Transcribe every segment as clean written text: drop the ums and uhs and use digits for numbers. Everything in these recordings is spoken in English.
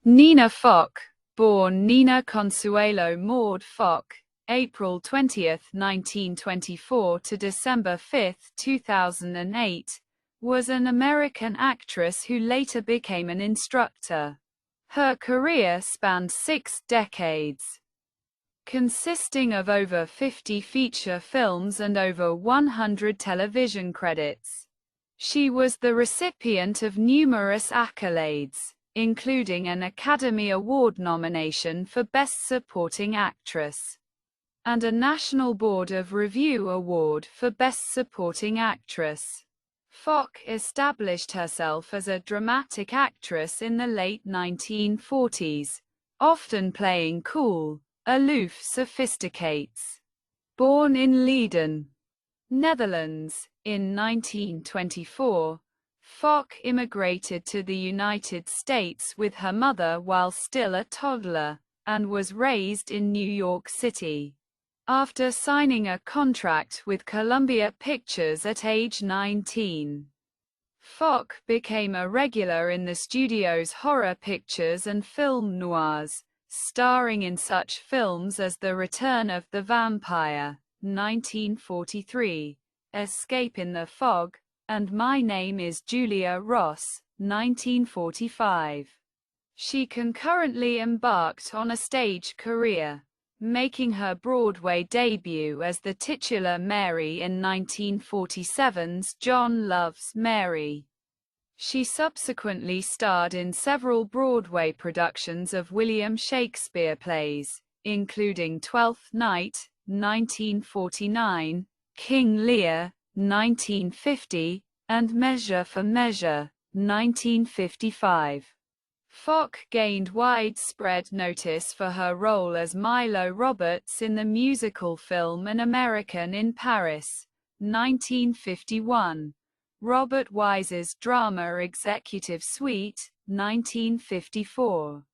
Nina Foch, born Nina Consuelo Maud Fock, April 20, 1924 to December 5, 2008, was an American actress who later became an instructor. Her career spanned 6 decades, consisting of over 50 feature films and over 100 television credits. She was the recipient of numerous accolades, including an Academy Award nomination for Best Supporting Actress, and a National Board of Review Award for Best Supporting Actress. Foch established herself as a dramatic actress in the late 1940s, often playing cool, aloof sophisticates. Born in Leiden, Netherlands, in 1924, Foch immigrated to the United States with her mother while still a toddler, and was raised in New York City. After signing a contract with Columbia Pictures at age 19, Foch became a regular in the studio's horror pictures and film noirs, starring in such films as The Return of the Vampire, 1943, Escape in the Fog, and My Name is Julia Ross, 1945. She concurrently embarked on a stage career, making her Broadway debut as the titular Mary in 1947's John Loves Mary. She subsequently starred in several Broadway productions of William Shakespeare plays, including Twelfth Night, 1949, King Lear, 1950, and Measure for Measure, 1955. Foch gained widespread notice for her role as Milo Roberts in the musical film An American in Paris, 1951, Robert Wise's drama Executive Suite, 1954,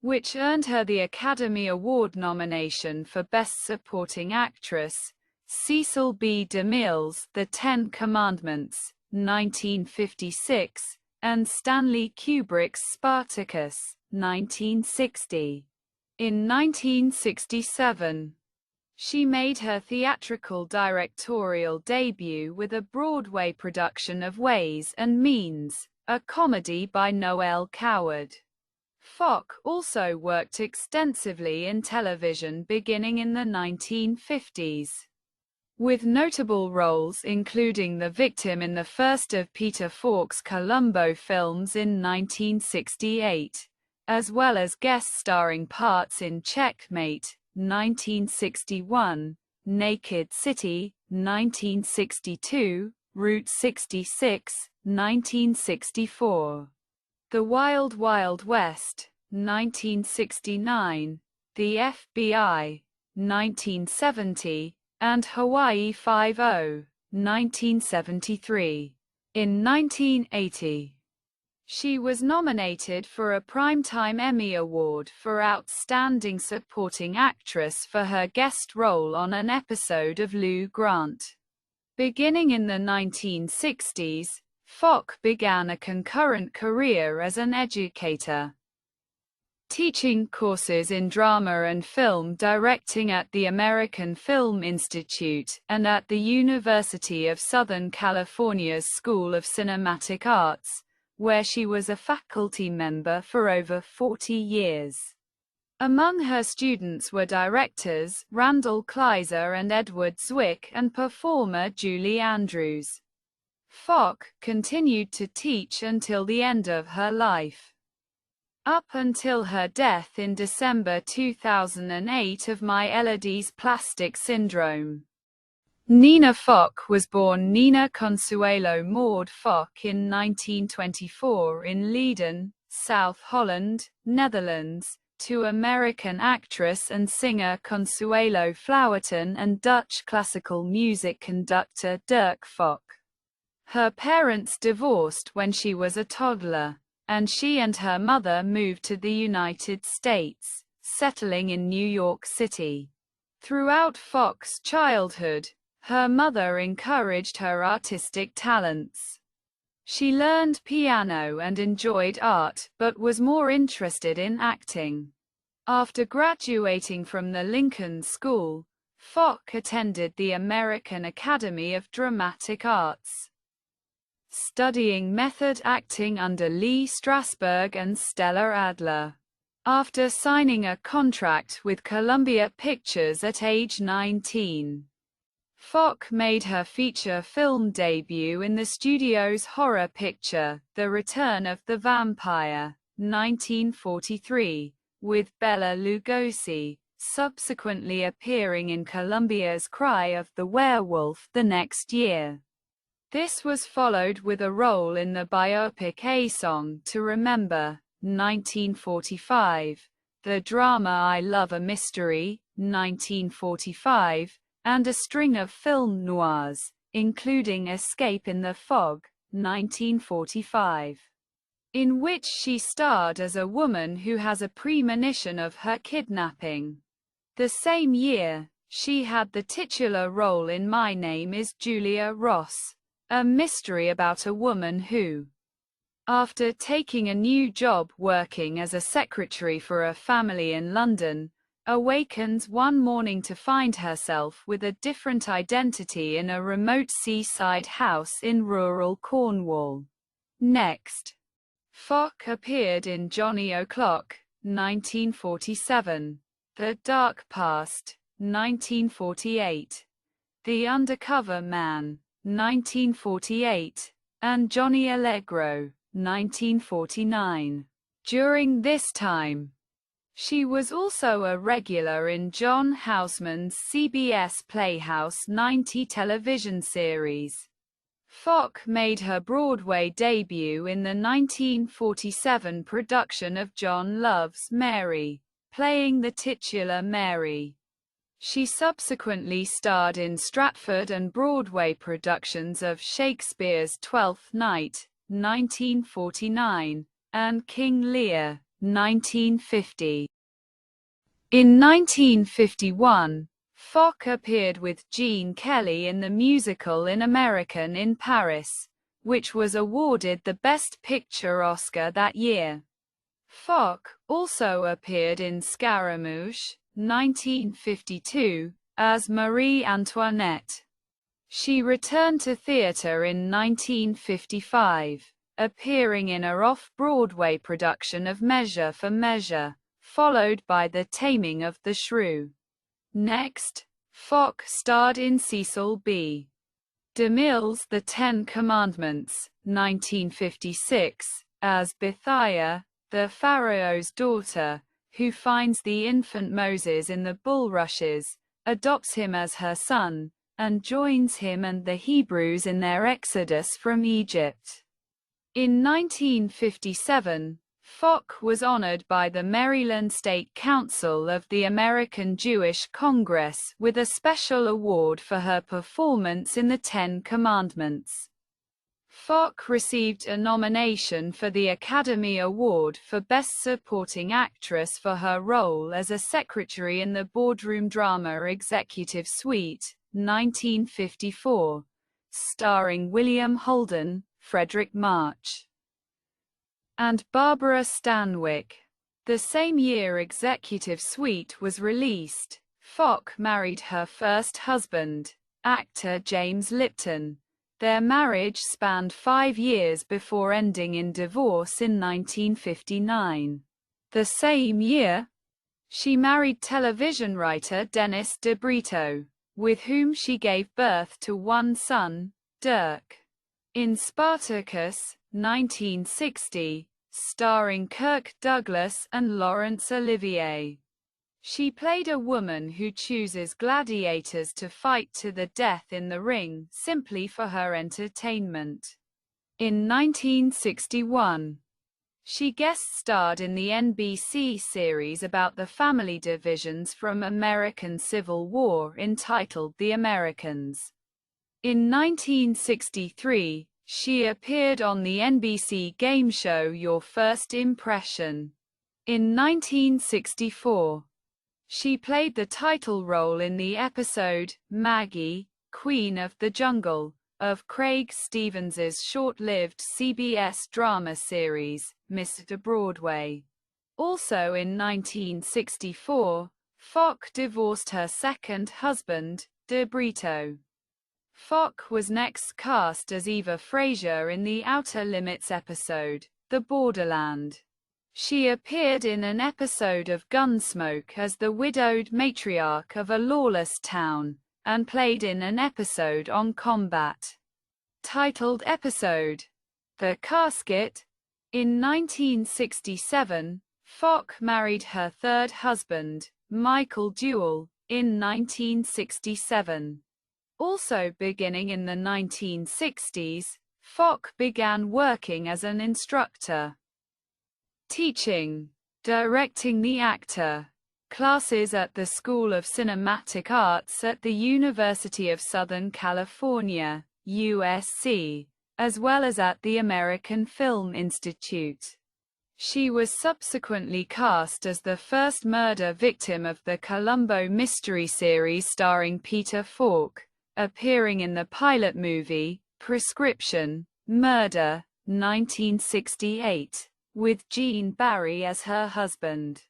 which earned her the Academy Award nomination for Best Supporting Actress, Cecil B. DeMille's The Ten Commandments, 1956, and Stanley Kubrick's Spartacus, 1960. In 1967, she made her theatrical directorial debut with a Broadway production of Ways and Means, a comedy by Noel Coward. Foch also worked extensively in television beginning in the 1950s, with notable roles including the victim in the first of Peter Falk's Columbo films in 1968, as well as guest-starring parts in Checkmate, 1961, Naked City, 1962, Route 66, 1964, The Wild Wild West, 1969, The FBI, 1970, and Hawaii Five-0, 1973. In 1980, she was nominated for a Primetime Emmy Award for Outstanding Supporting Actress for her guest role on an episode of Lou Grant. Beginning in the 1960s, Foch began a concurrent career as an educator, teaching courses in drama and film directing at the American Film Institute, and at the University of Southern California's School of Cinematic Arts, where she was a faculty member for over 40 years. Among her students were directors Randall Kleiser and Edward Zwick and performer Julie Andrews. Foch continued to teach until the end of her life, up until her death in December 2008 of myelodysplastic syndrome. Nina Foch was born Nina Consuelo Maud Fock in 1924 in Leiden, South Holland, Netherlands, to American actress and singer Consuelo Flowerton and Dutch classical music conductor Dirk Foch. Her parents divorced when she was a toddler, and she and her mother moved to the United States, settling in New York City. Throughout Foch's childhood, her mother encouraged her artistic talents. She learned piano and enjoyed art, but was more interested in acting. After graduating from the Lincoln School, Foch attended the American Academy of Dramatic Arts, studying method acting under Lee Strasberg and Stella Adler. After signing a contract with Columbia Pictures at age 19, Foch made her feature film debut in the studio's horror picture, The Return of the Vampire, 1943, with Bela Lugosi, subsequently appearing in Columbia's Cry of the Werewolf the next year. This was followed with a role in the biopic A Song to Remember, 1945, the drama I Love a Mystery, 1945, and a string of film noirs, including Escape in the Fog, 1945, in which she starred as a woman who has a premonition of her kidnapping. The same year, she had the titular role in My Name is Julia Ross, a mystery about a woman who, after taking a new job working as a secretary for a family in London, awakens one morning to find herself with a different identity in a remote seaside house in rural Cornwall. Next, Foch appeared in Johnny O'Clock, 1947, The Dark Past, 1948, The Undercover Man, 1948, and Johnny Allegro, 1949. During this time, she was also a regular in John Houseman's CBS Playhouse 90 television series. Foch made her Broadway debut in the 1947 production of John Loves Mary, playing the titular Mary. She subsequently starred in Stratford and Broadway productions of Shakespeare's Twelfth Night, 1949, and King Lear, 1950. In 1951, Foch appeared with Gene Kelly in the musical An American in Paris, which was awarded the Best Picture Oscar that year. Foch also appeared in Scaramouche, 1952, as Marie Antoinette. She returned to theater in 1955, appearing in a off-Broadway production of Measure for Measure, followed by The Taming of the Shrew. Next, Foch starred in Cecil B. DeMille's The Ten Commandments, 1956, as Bithiah, the Pharaoh's daughter, who finds the infant Moses in the bulrushes, adopts him as her son, and joins him and the Hebrews in their exodus from Egypt. In 1957, Foch was honored by the Maryland State Council of the American Jewish Congress with a special award for her performance in The Ten Commandments. Foch received a nomination for the Academy Award for Best Supporting Actress for her role as a secretary in the boardroom drama Executive Suite, 1954, starring William Holden, Frederick March, and Barbara Stanwyck. The same year Executive Suite was released, Foch married her first husband, actor James Lipton. Their marriage spanned 5 years before ending in divorce in 1959. The same year, she married television writer Dennis DeBrito, with whom she gave birth to one son, Dirk. In Spartacus, 1960, starring Kirk Douglas and Laurence Olivier, she played a woman who chooses gladiators to fight to the death in the ring simply for her entertainment. In 1961, she guest-starred in the NBC series about the family divisions from American Civil War entitled The Americans. In 1963, she appeared on the NBC game show Your First Impression. In 1964, she played the title role in the episode, Maggie, Queen of the Jungle, of Craig Stevens's short-lived CBS drama series, Mr. Broadway. Also in 1964, Foch divorced her second husband, De Brito. Foch was next cast as Eva Frazier in the Outer Limits episode, The Borderland. She appeared in an episode of Gunsmoke as the widowed matriarch of a lawless town, and played in an episode on combat. Titled episode, The Casket. In 1967, Foch married her third husband, Michael Duell, in 1967. Also beginning in the 1960s, Foch began working as an instructor. Teaching, directing the actor classes at the School of Cinematic Arts at the University of Southern California, USC, as well as at the American Film Institute. She was subsequently cast as the first murder victim of the Columbo mystery series starring Peter Falk, appearing in the pilot movie, Prescription, Murder, 1968, with Gene Barry as her husband,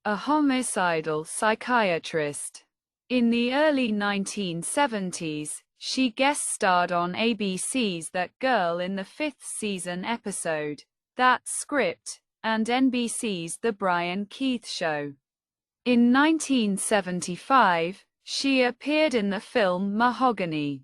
a homicidal psychiatrist. In the early 1970s, she guest-starred on ABC's That Girl in the fifth season episode, That Script, and NBC's The Brian Keith Show. In 1975, she appeared in the film Mahogany,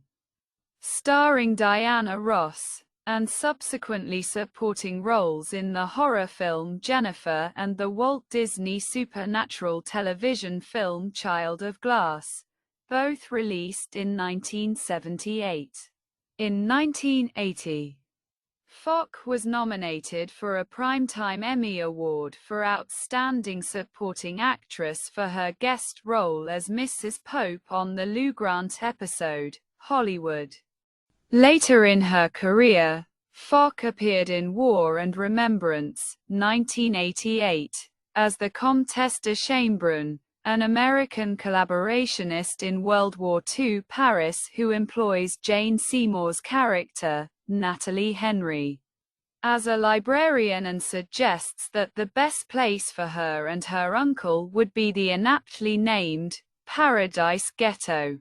starring Diana Ross, and subsequently supporting roles in the horror film Jennifer and the Walt Disney supernatural television film Child of Glass, both released in 1978. In 1980, Foch was nominated for a Primetime Emmy Award for Outstanding Supporting Actress for her guest role as Mrs. Pope on the Lou Grant episode, Hollywood. Later in her career, Foch appeared in War and Remembrance, 1988, as the Comtesse de Chambrun, an American collaborationist in World War II Paris who employs Jane Seymour's character, Natalie Henry, as a librarian and suggests that the best place for her and her uncle would be the inaptly named Paradise Ghetto.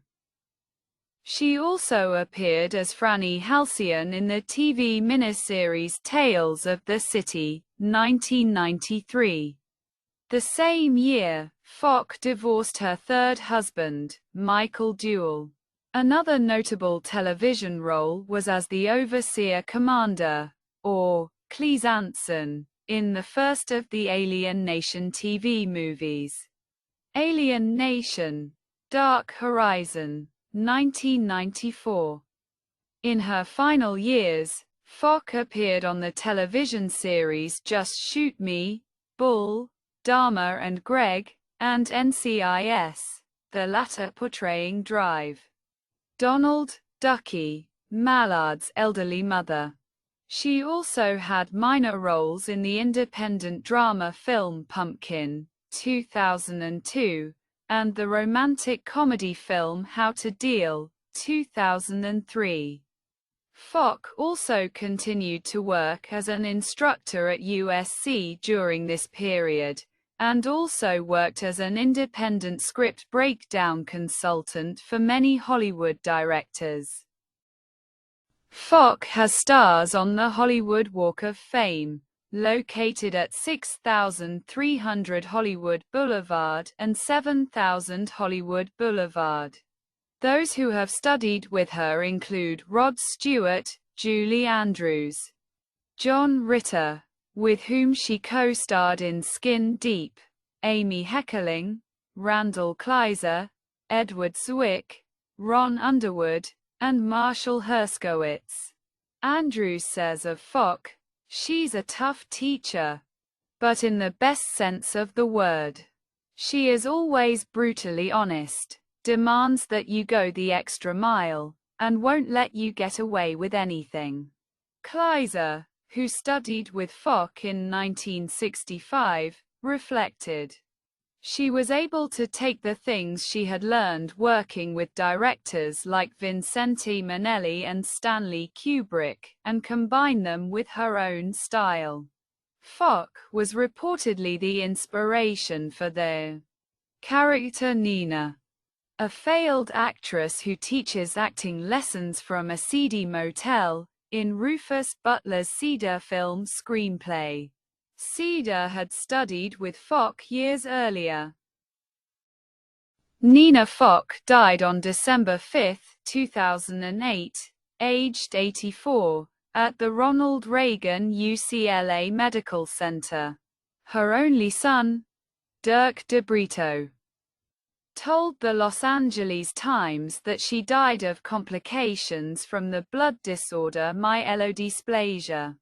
She also appeared as Franny Halcyon in the TV miniseries Tales of the City, 1993. The same year, Foch divorced her third husband, Michael Duell. Another notable television role was as the Overseer Commander, or Cleese Anson, in the first of the Alien Nation TV movies. Alien Nation, Dark Horizon, 1994. In her final years, Foch appeared on the television series Just Shoot Me, Bull, Dharma and Greg, and NCIS, the latter portraying Drive, Donald Ducky, Mallard's elderly mother. She also had minor roles in the independent drama film Pumpkin, 2002, and the romantic comedy film How to Deal, 2003. Foch also continued to work as an instructor at USC during this period, and also worked as an independent script breakdown consultant for many Hollywood directors. Foch has stars on the Hollywood Walk of Fame, located at 6300 Hollywood Boulevard and 7000 Hollywood Boulevard. Those who have studied with her include Rod Stewart, Julie Andrews, John Ritter, with whom she co-starred in Skin Deep, Amy Heckerling, Randall Kleiser, Edward Zwick, Ron Underwood, and Marshall Herskowitz. Andrews says of Foch, "She's a tough teacher, but in the best sense of the word. She is always brutally honest, demands that you go the extra mile, and won't let you get away with anything." Kleiser, who studied with Foch in 1965, reflected, She was able to take the things she had learned working with directors like Vincente Minnelli and Stanley Kubrick, and combine them with her own style. Foch was reportedly the inspiration for the character Nina, a failed actress who teaches acting lessons from a seedy motel, in Rufus Butler's Cedar film screenplay. Cedar had studied with Foch years earlier. Nina Foch died on December 5, 2008, aged 84, at the Ronald Reagan UCLA Medical Center. Her only son, Dirk DeBrito, told the Los Angeles Times that she died of complications from the blood disorder myelodysplasia.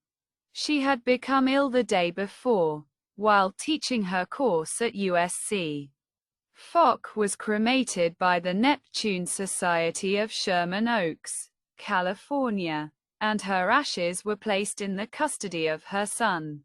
She had become ill the day before, while teaching her course at USC. Foch was cremated by the Neptune Society of Sherman Oaks, California, and her ashes were placed in the custody of her son.